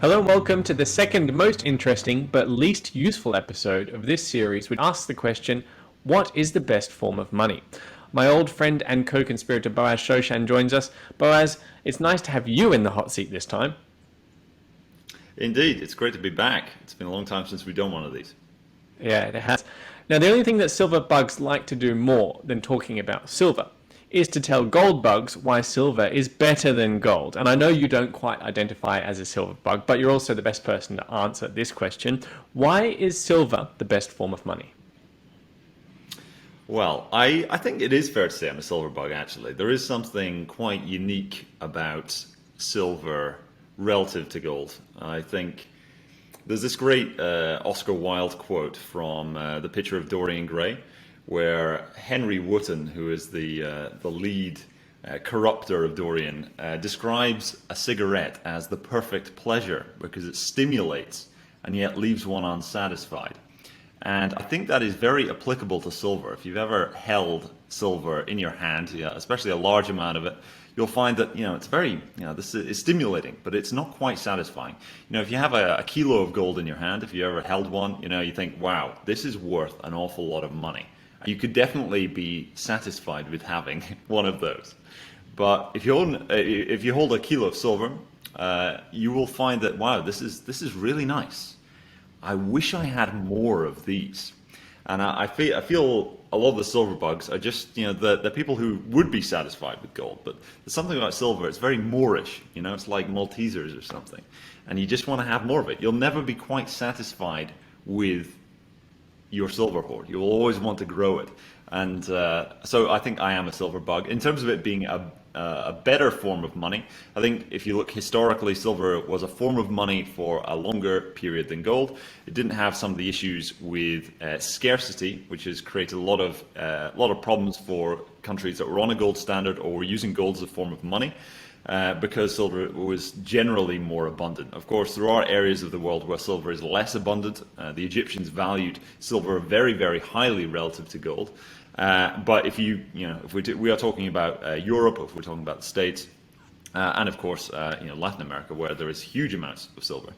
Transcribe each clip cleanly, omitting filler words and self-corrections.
Hello and welcome to the second most interesting but least useful episode of this series, which asks the question, what is the best form of money? My old friend and co-conspirator Boaz Shoshan joins us. Boaz, it's nice to have you in the hot seat this time. Indeed, it's great to be back. It's been a long time since we've done one of these. Yeah, it has. Now, the only thing that silver bugs like to do more than talking about silver is to tell gold bugs why silver is better than gold. And I know you don't quite identify as a silver bug, but you're also the best person to answer this question. Why is silver the best form of money? Well, I think it is fair to say I'm a silver bug, actually. There is something quite unique about silver relative to gold. I think there's this great Oscar Wilde quote from The Picture of Dorian Gray, where Henry Wotton, who is the lead corrupter of Dorian, describes a cigarette as the perfect pleasure because it stimulates and yet leaves one unsatisfied. And I think that is very applicable to silver. If you've ever held silver in your hand, especially a large amount of it, you'll find that it's very this is stimulating, but it's not quite satisfying. If you have a kilo of gold in your hand, if you ever held one, you think, wow, this is worth an awful lot of money. You could definitely be satisfied with having one of those. But if you hold a kilo of silver, you will find that, wow, this is really nice. I wish I had more of these. And I feel a lot of the silver bugs are just the people who would be satisfied with gold. But there's something about silver, it's very Moorish. It's like Maltesers or something. And you just want to have more of it. You'll never be quite satisfied with your silver hoard. You'll always want to grow it. And so I think I am a silver bug. In terms of it being a better form of money, I think if you look historically, silver was a form of money for a longer period than gold. It didn't have some of the issues with scarcity, which has created a lot of problems for countries that were on a gold standard or were using gold as a form of money. Because silver was generally more abundant. Of course, there are areas of the world where silver is less abundant. The Egyptians valued silver very, very highly relative to gold. But if we are talking about Europe, or if we're talking about the States, and of course, Latin America, where there is huge amounts of silver.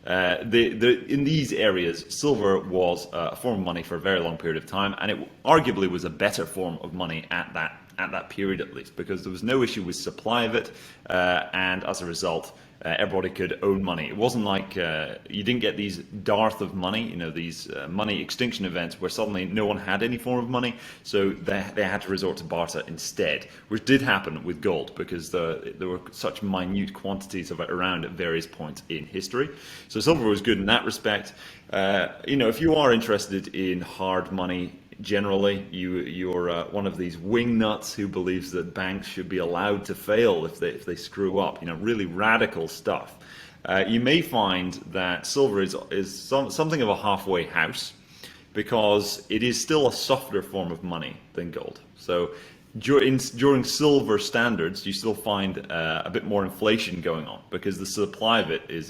In these areas, silver was a form of money for a very long period of time, and it arguably was a better form of money at that period at least, because there was no issue with supply of it, and as a result, everybody could own money. It wasn't like you didn't get these dearth of money, these money extinction events where suddenly no one had any form of money, so they had to resort to barter instead, which did happen with gold because there were such minute quantities of it around at various points in history. So silver was good in that respect. If you are interested in hard money, generally, you're one of these wing nuts who believes that banks should be allowed to fail if they screw up. Really radical stuff. You may find that silver is something of a halfway house because it is still a softer form of money than gold. So during silver standards, you still find a bit more inflation going on because the supply of it is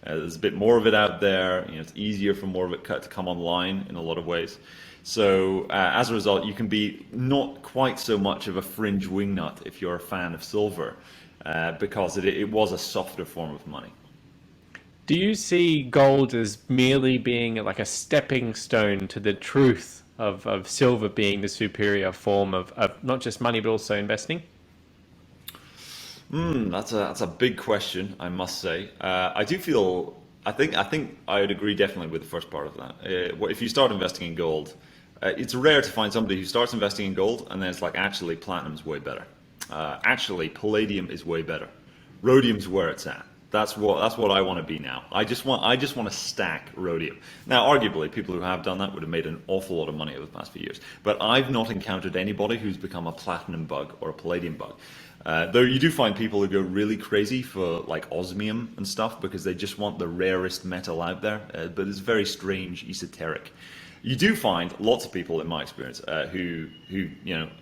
there's a bit more of it out there. It's easier for more of it to come online in a lot of ways. So as a result, you can be not quite so much of a fringe wingnut if you're a fan of silver, because it was a softer form of money. Do you see gold as merely being like a stepping stone to the truth of silver being the superior form of not just money but also investing? That's a big question, I must say. I think I would agree definitely with the first part of that. If you start investing in gold, it's rare to find somebody who starts investing in gold and then it's like, actually, platinum's way better. Actually, palladium is way better. Rhodium's where it's at. That's what I want to be now. I just want to stack rhodium. Now, arguably, people who have done that would have made an awful lot of money over the past few years. But I've not encountered anybody who's become a platinum bug or a palladium bug. Though you do find people who go really crazy for like osmium and stuff because they just want the rarest metal out there. But it's very strange, esoteric. You do find lots of people, in my experience, who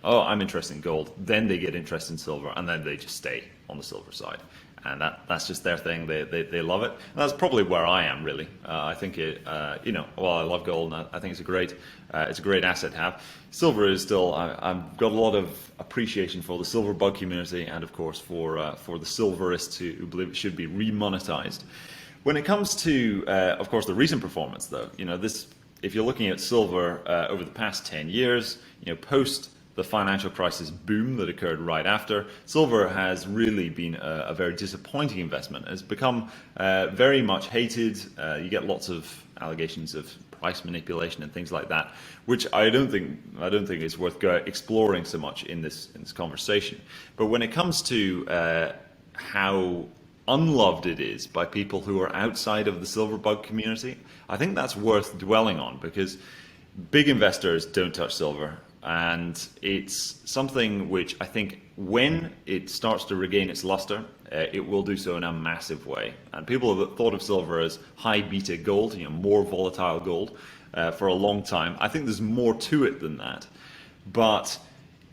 I'm interested in gold, then they get interested in silver, and then they just stay on the silver side. And that's just their thing. They love it. And that's probably where I am, really. I think I love gold, and I think it's a great asset to have. Silver is still, I've got a lot of appreciation for the silver bug community, and of course for the silverists who believe it should be remonetized. When it comes to, of course, the recent performance, though, if you're looking at silver over the past 10 years, post the financial crisis boom that occurred right after, silver has really been a very disappointing investment. It's become very much hated. You get lots of allegations of price manipulation and things like that, which I don't think is worth exploring so much in this conversation. But when it comes to how unloved it is by people who are outside of the silver bug community, I think that's worth dwelling on, because big investors don't touch silver, and it's something which I think when it starts to regain its luster, it will do so in a massive way. And people have thought of silver as high beta gold, more volatile gold, for a long time. I think there's more to it than that, but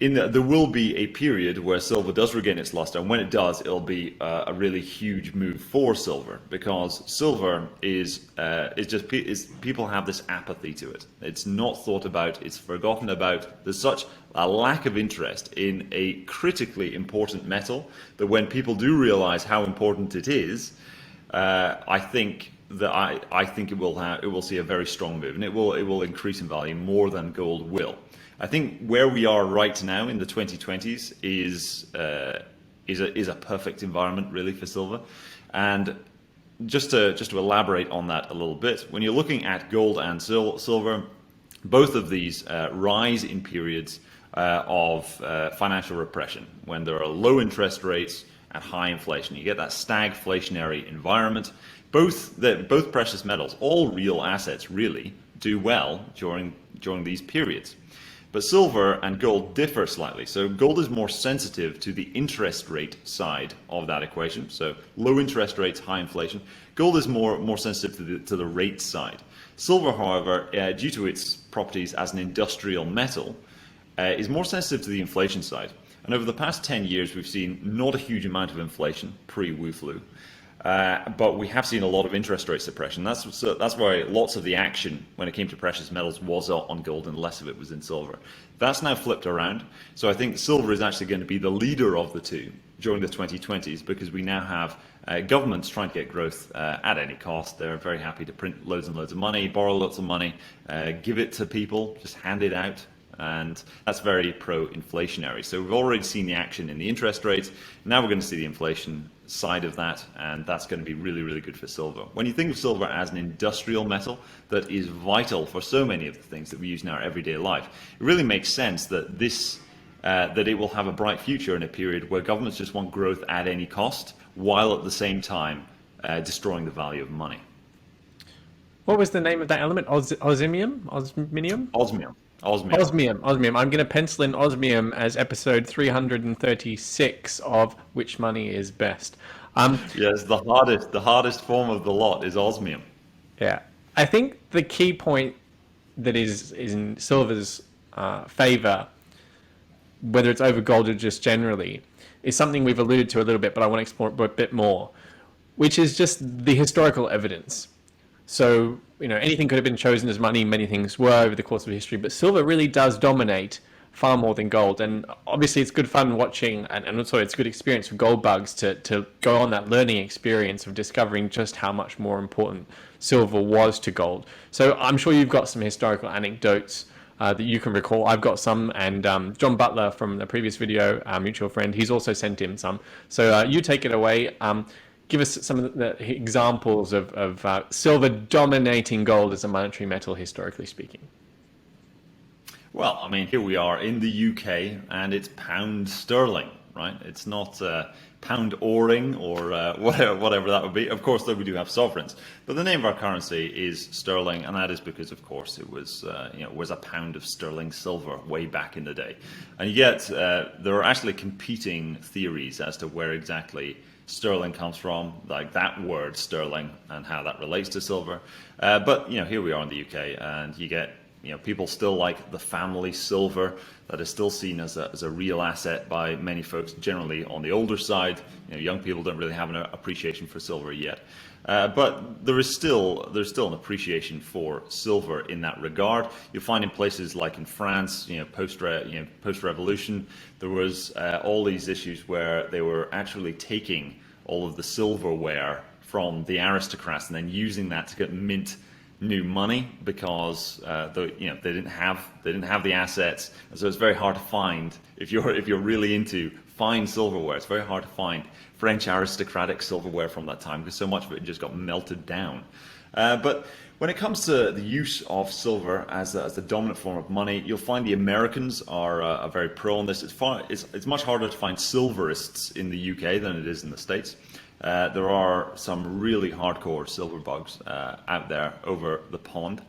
there will be a period where silver does regain its luster, and when it does, it'll be a really huge move for silver, because silver is people have this apathy to it. It's not thought about, it's forgotten about. There's such a lack of interest in a critically important metal that when people do realize how important it is, I think it will see a very strong move, and it will increase in value more than gold will. I think where we are right now in the 2020s is a perfect environment really for silver. And just to elaborate on that a little bit, when you're looking at gold and silver, both of these rise in periods of financial repression, when there are low interest rates and high inflation. You get that stagflationary environment. Both precious metals, all real assets really, do well during these periods. But silver and gold differ slightly. So gold is more sensitive to the interest rate side of that equation. So low interest rates, high inflation. Gold is more sensitive to the rate side. Silver, however, due to its properties as an industrial metal, is more sensitive to the inflation side. And over the past 10 years, we've seen not a huge amount of inflation pre-Wu flu. But we have seen a lot of interest rate suppression. That's why lots of the action when it came to precious metals was on gold and less of it was in silver. That's now flipped around. So I think silver is actually going to be the leader of the two during the 2020s, because we now have governments trying to get growth at any cost. They're very happy to print loads and loads of money, borrow lots of money, give it to people, just hand it out. And that's very pro-inflationary. So we've already seen the action in the interest rates. Now we're going to see the inflation side of that, and that's going to be really, really good for silver. When you think of silver as an industrial metal that is vital for so many of the things that we use in our everyday life, it really makes sense that that it will have a bright future in a period where governments just want growth at any cost, while at the same time destroying the value of money. What was the name of that element? Osmium? Osmium. I'm going to pencil in osmium as episode 336 of Which Money is Best. Yes, the hardest form of the lot is osmium. Yeah. I think the key point that is in silver's favor, whether it's over gold or just generally, is something we've alluded to a little bit, but I want to explore it a bit more, which is just the historical evidence. So, anything could have been chosen as money, many things were over the course of history, but silver really does dominate far more than gold. And obviously it's good fun watching, and also it's a good experience for gold bugs to go on that learning experience of discovering just how much more important silver was to gold. So I'm sure you've got some historical anecdotes that you can recall. I've got some, and John Butler from the previous video, our mutual friend, he's also sent in some. So you take it away. Give us some of the examples of silver dominating gold as a monetary metal, historically speaking. Well, here we are in the UK, and it's pound sterling, right? It's not pound oring or whatever that would be. Of course, though, we do have sovereigns, but the name of our currency is sterling, and that is because, of course, it was a pound of sterling silver way back in the day. And yet, there are actually competing theories as to where exactly sterling comes from, like that word sterling, and how that relates to silver. But here we are in the UK, and you get people still like the family silver that is still seen as a real asset by many folks, generally on the older side. Young people don't really have an appreciation for silver yet. But there's still an appreciation for silver in that regard. You'll find in places like in France, post-revolution, there was all these issues where they were actually taking all of the silverware from the aristocrats and then using that to get mint new money because they didn't have the assets, and so it's very hard to find if you're really into fine silverware. It's very hard to find French aristocratic silverware from that time because so much of it just got melted down. But when it comes to the use of silver as the dominant form of money, you'll find the Americans are very pro on this. It's much harder to find silverists in the UK than it is in the States. There are some really hardcore silver bugs out there over the pond,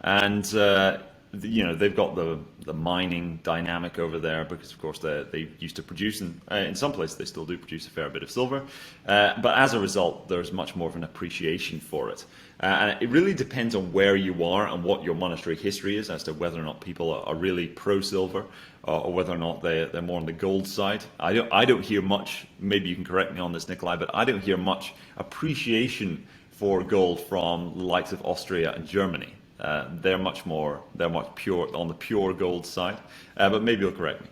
and they've got the mining dynamic over there because, of course, they used to produce, and in some places they still do produce a fair bit of silver. But as a result, there's much more of an appreciation for it. And it really depends on where you are and what your monetary history is as to whether or not people are really pro-silver or whether or not they're more on the gold side. I don't hear much, maybe you can correct me on this, Nikolai, but I don't hear much appreciation for gold from the likes of Austria and Germany. They're much pure on the pure gold side, but maybe you'll correct me.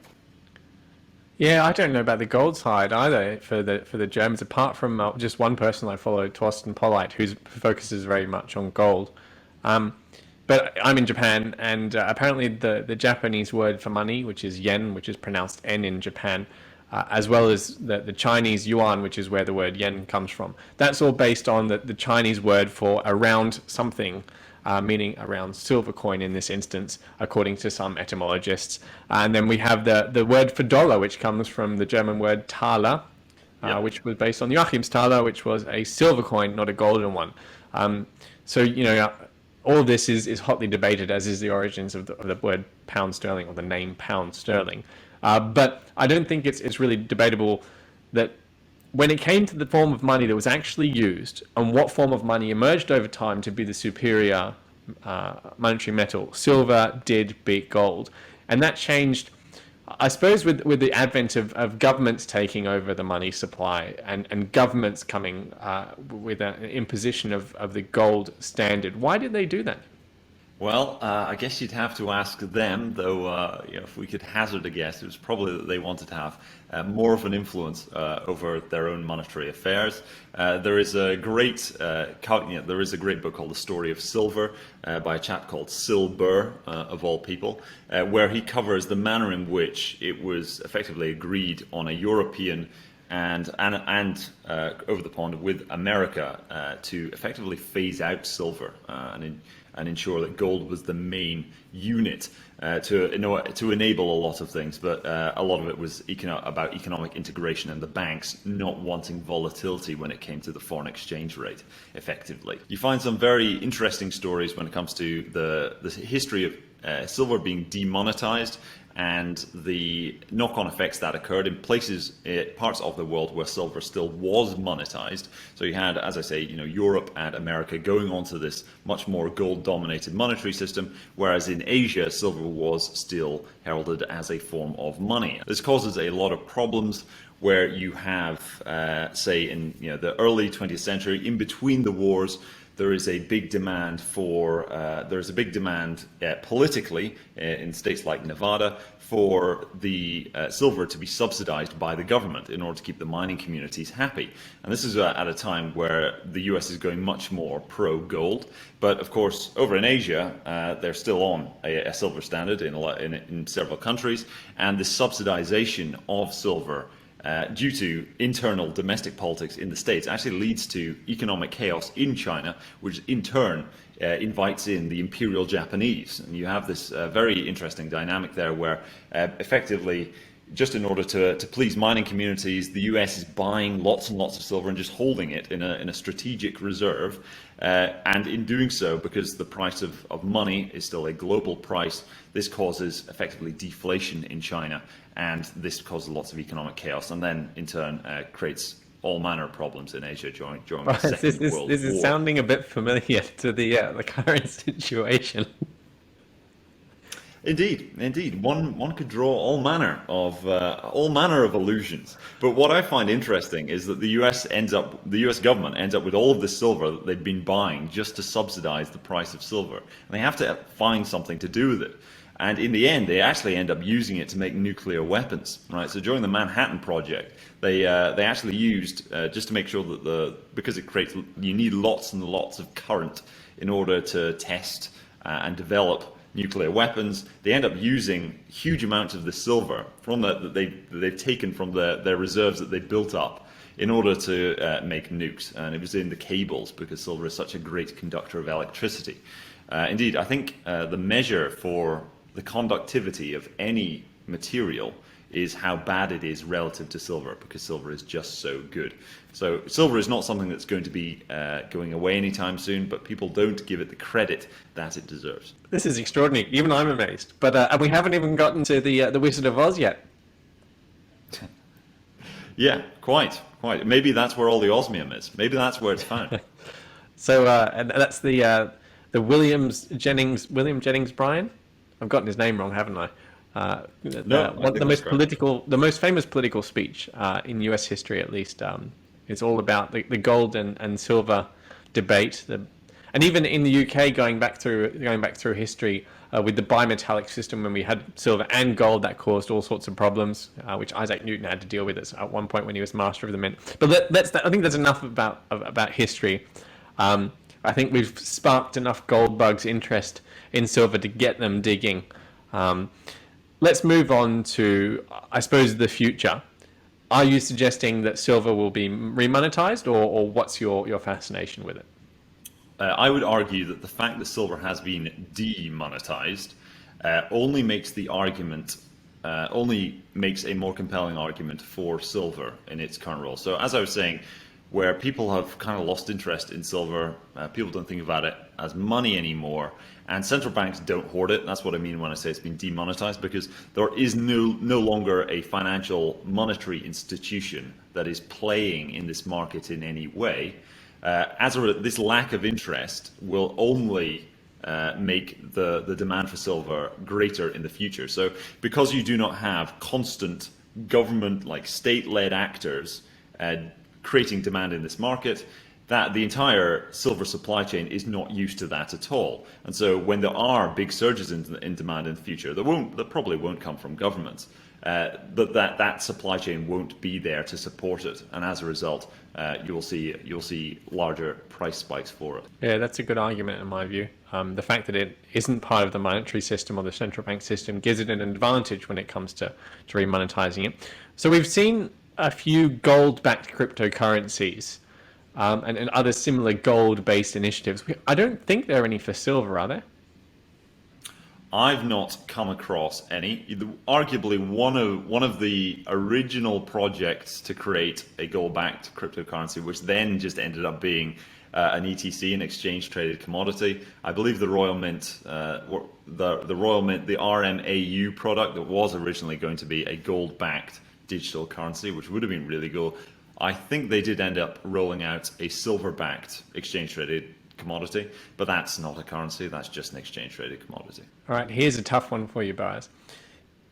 Yeah, I don't know about the gold side either for the Germans, apart from just one person I follow, Torsten Polleit, who focuses very much on gold. But I'm in Japan, and apparently the Japanese word for money, which is yen, which is pronounced N in Japan, as well as the Chinese yuan, which is where the word yen comes from. That's all based on the Chinese word for around something, meaning around silver coin in this instance, according to some etymologists. And then we have the word for dollar, which comes from the German word Thaler, which was based on Joachimsthaler, which was a silver coin, not a golden one. So, all of this is hotly debated, as is the origins of the word pound sterling, or the name pound sterling. But I don't think it's really debatable that when it came to the form of money that was actually used and what form of money emerged over time to be the superior monetary metal, silver did beat gold. And that changed, I suppose, with the advent of governments taking over the money supply and governments coming with an imposition of the gold standard. Why did they do that? Well, I guess you'd have to ask them, though. If we could hazard a guess, it was probably that they wanted to have more of an influence over their own monetary affairs. There is a great book called The Story of Silver by a chap called Silber, of all people, where he covers the manner in which it was effectively agreed on a European and over the pond with America to effectively phase out silver and ensure that gold was the main unit to enable a lot of things. But a lot of it was about economic integration and the banks not wanting volatility when it came to the foreign exchange rate, effectively. You find some very interesting stories when it comes to the history of silver being demonetized and the knock-on effects that occurred in parts of the world where silver still was monetized. So you had, as I say, Europe and America going on to this much more gold-dominated monetary system, whereas in Asia, silver was still heralded as a form of money. This causes a lot of problems where you have, say, in the early 20th century, in between the wars, there is a big demand politically in states like Nevada for the silver to be subsidized by the government in order to keep the mining communities happy. And this is at a time where the US is going much more pro-gold. But of course, over in Asia, they're still on a silver standard in several countries. And the subsidization of silver due to internal domestic politics in the States actually leads to economic chaos in China, which in turn invites in the Imperial Japanese. And you have this very interesting dynamic there where effectively, just in order to please mining communities, the US is buying lots and lots of silver and just holding it in a strategic reserve. And in doing so, because the price of money is still a global price, this causes effectively deflation in China, and this causes lots of economic chaos, and then in turn creates all manner of problems in Asia during the Second World War. This is sounding a bit familiar to the current situation. Indeed. One could draw all manner of allusions. But what I find interesting is that the US government ends up with all of this silver that they've been buying just to subsidize the price of silver, and they have to find something to do with it. And in the end, they actually end up using it to make nuclear weapons, right? So during the Manhattan Project, they actually used, just to make sure that because it creates, you need lots and lots of current in order to test and develop nuclear weapons. They end up using huge amounts of the silver from that they've taken from their reserves that they built up in order to make nukes. And it was in the cables because silver is such a great conductor of electricity. Indeed, I think the measure for the conductivity of any material is how bad it is relative to silver, because silver is just so good. So silver is not something that's going to be going away anytime soon, but people don't give it the credit that it deserves. This is extraordinary. Even I'm amazed. But and we haven't even gotten to the Wizard of Oz yet. Yeah, quite. Maybe that's where all the osmium is. Maybe that's where it's found. So and that's the William Jennings Bryan. I've gotten his name wrong, haven't I? The most famous political speech in U.S. history, at least, is all about the gold and silver debate. And even in the UK, going back through history with the bimetallic system, when we had silver and gold, that caused all sorts of problems, which Isaac Newton had to deal with at one point when he was master of the mint. But I think that's enough about history. I think we've sparked enough gold bugs' interest in silver to get them digging. Let's move on to, I suppose, the future. Are you suggesting that silver will be remonetized, or what's your fascination with it? I would argue that the fact that silver has been demonetized only makes a more compelling argument for silver in its current role. So as I was saying, where people have kind of lost interest in silver, people don't think about it as money anymore, and central banks don't hoard it. That's what I mean when I say it's been demonetized, because there is no longer a financial monetary institution that is playing in this market in any way. This lack of interest will only make the demand for silver greater in the future. So because you do not have constant government, like state-led actors creating demand in this market, that the entire silver supply chain is not used to that at all. And so when there are big surges in demand in the future, that probably won't come from governments, but that supply chain won't be there to support it. And as a result, you'll see larger price spikes for it. Yeah, that's a good argument in my view. The fact that it isn't part of the monetary system or the central bank system gives it an advantage when it comes to remonetizing it. So we've seen a few gold-backed cryptocurrencies and other similar gold-based initiatives. I don't think there are any for silver, are there? I've not come across any. Arguably, one of the original projects to create a gold-backed cryptocurrency, which then just ended up being an ETC, an exchange-traded commodity. I believe the Royal Mint, the RMAU product that was originally going to be a gold-backed digital currency, which would have been really cool. I think they did end up rolling out a silver-backed exchange-traded commodity, but that's not a currency, that's just an exchange-traded commodity. All right, here's a tough one for you, Boaz.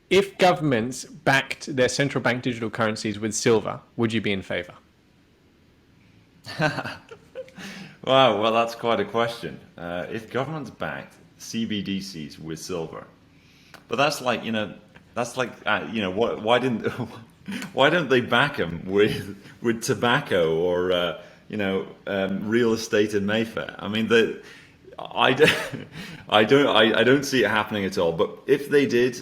If governments backed their central bank digital currencies with silver, would you be in favor? Wow, well, that's quite a question. If governments backed CBDCs with silver, but why didn't why don't they back them with tobacco or real estate in Mayfair? I mean, I don't see it happening at all. But if they did,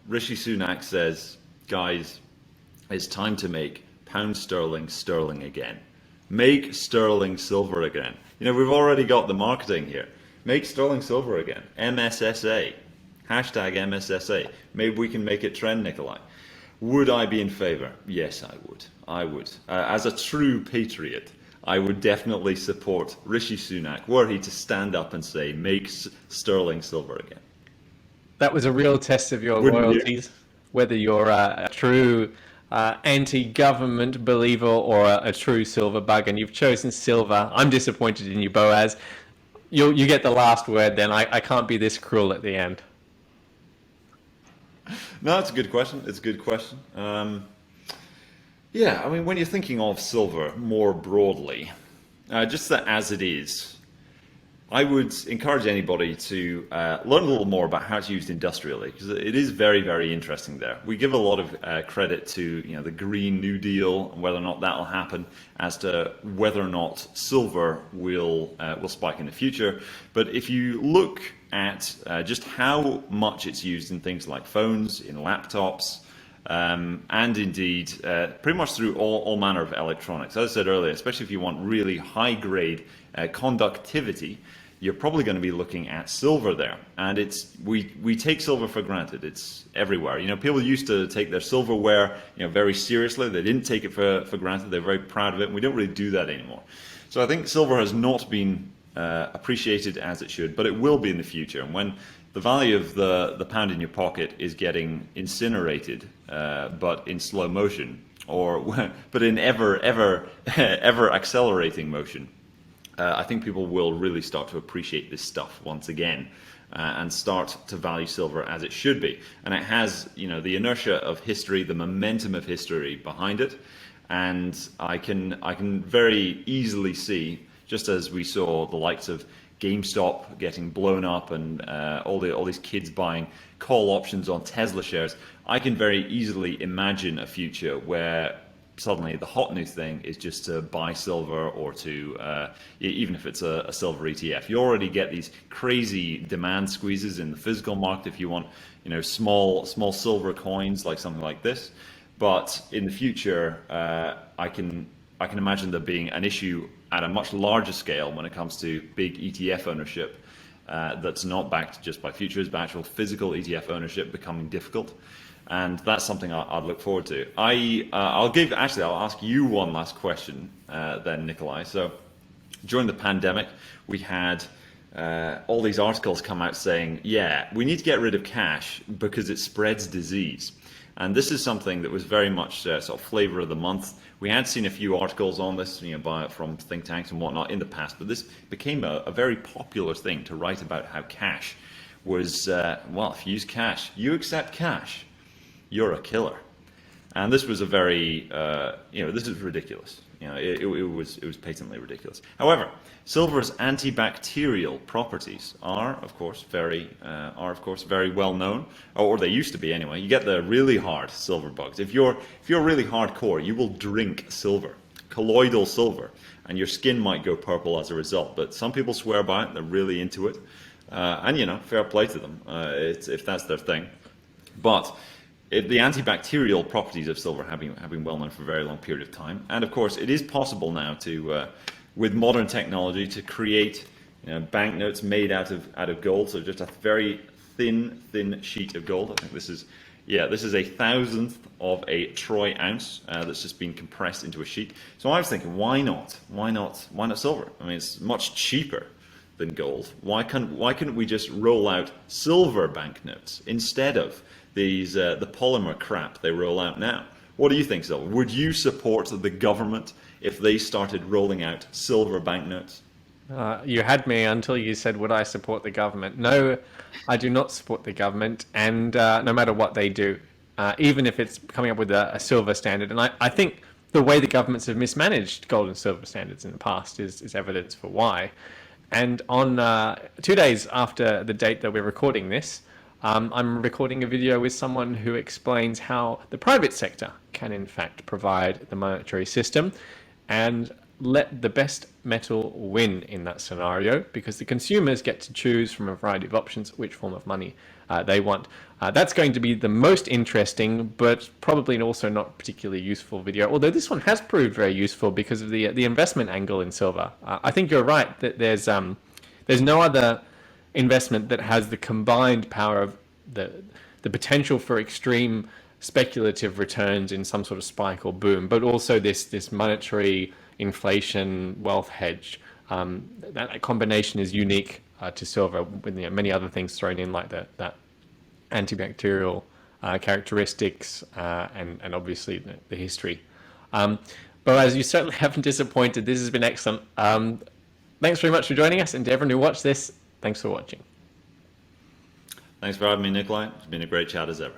Rishi Sunak says, guys, it's time to make pound sterling again. Make sterling silver again. We've already got the marketing here. Make sterling silver again. MSSA. Hashtag MSSA. Maybe we can make it trend, Nikolai. Would I be in favor? Yes, I would. I would. As a true patriot, I would definitely support Rishi Sunak were he to stand up and say, make sterling silver again. That was a real test of your loyalties, whether you're a true anti-government believer or a true silver bug, and you've chosen silver. I'm disappointed in you, Boaz. You get the last word then. I can't be this cruel at the end. No, it's a good question. Yeah, I mean, when you're thinking of silver more broadly, just that as it is, I would encourage anybody to learn a little more about how it's used industrially, because it is very, very interesting there. We give a lot of credit to the Green New Deal and whether or not that will happen, as to whether or not silver will spike in the future. But if you look at just how much it's used in things like phones, in laptops, and indeed pretty much through all manner of electronics. As I said earlier, especially if you want really high-grade conductivity, you're probably going to be looking at silver there. And we take silver for granted. It's everywhere. People used to take their silverware very seriously. They didn't take it for granted. They're very proud of it, and we don't really do that anymore. So I think silver has not been appreciated as it should, but it will be in the future. And when the value of the pound in your pocket is getting incinerated, but in slow motion, but in ever accelerating motion, I think people will really start to appreciate this stuff once again, and start to value silver as it should be. And it has, the inertia of history, the momentum of history behind it. And I can very easily see, just as we saw the likes of GameStop getting blown up and all these kids buying call options on Tesla shares, I can very easily imagine a future where suddenly the hot new thing is just to buy silver, or to even if it's a silver ETF. You already get these crazy demand squeezes in the physical market if you want small silver coins, like something like this. But in the future, I can imagine there being an issue at a much larger scale when it comes to big ETF ownership that's not backed just by futures, but actual physical ETF ownership becoming difficult. And that's something I'd look forward to. I'll ask you one last question then, Nikolai. So during the pandemic, we had all these articles come out saying, yeah, we need to get rid of cash because it spreads disease. And this is something that was very much sort of flavor of the month. We had seen a few articles on this, from think tanks and whatnot in the past, but this became a very popular thing to write about how cash was, if you use cash, you accept cash, you're a killer. And this was a very, this is ridiculous. It was patently ridiculous. However, silver's antibacterial properties are, of course, very well known, or they used to be anyway. You get the really hard silver bugs. If you're really hardcore, you will drink silver, colloidal silver, and your skin might go purple as a result. But some people swear by it; they're really into it, and fair play to them if that's their thing. But the antibacterial properties of silver have been well known for a very long period of time, and of course it is possible now to, with modern technology, to create banknotes made out of gold. So just a very thin sheet of gold. I think this is a thousandth of a troy ounce that's just been compressed into a sheet. So I was thinking, why not silver? I mean, it's much cheaper than gold. Why couldn't we just roll out silver banknotes instead of these the polymer crap they roll out now? What do you think, Silver? Would you support the government if they started rolling out silver banknotes? You had me until you said, would I support the government? No, I do not support the government, and no matter what they do, even if it's coming up with a silver standard. And I think the way the governments have mismanaged gold and silver standards in the past is evidence for why. And on 2 days after the date that we're recording this, I'm recording a video with someone who explains how the private sector can in fact provide the monetary system and let the best metal win in that scenario, because the consumers get to choose from a variety of options which form of money they want. That's going to be the most interesting, but probably also not particularly useful video, although this one has proved very useful because of the investment angle in silver. I think you're right that there's no other investment that has the combined power of the potential for extreme speculative returns in some sort of spike or boom, but also this monetary inflation wealth hedge. That combination is unique to silver, with many other things thrown in, like that antibacterial characteristics and obviously the history. But as you certainly haven't disappointed, this has been excellent. Thanks very much for joining us, and to everyone who watched this, thanks for watching. Thanks for having me, Nikolai. It's been a great chat as ever.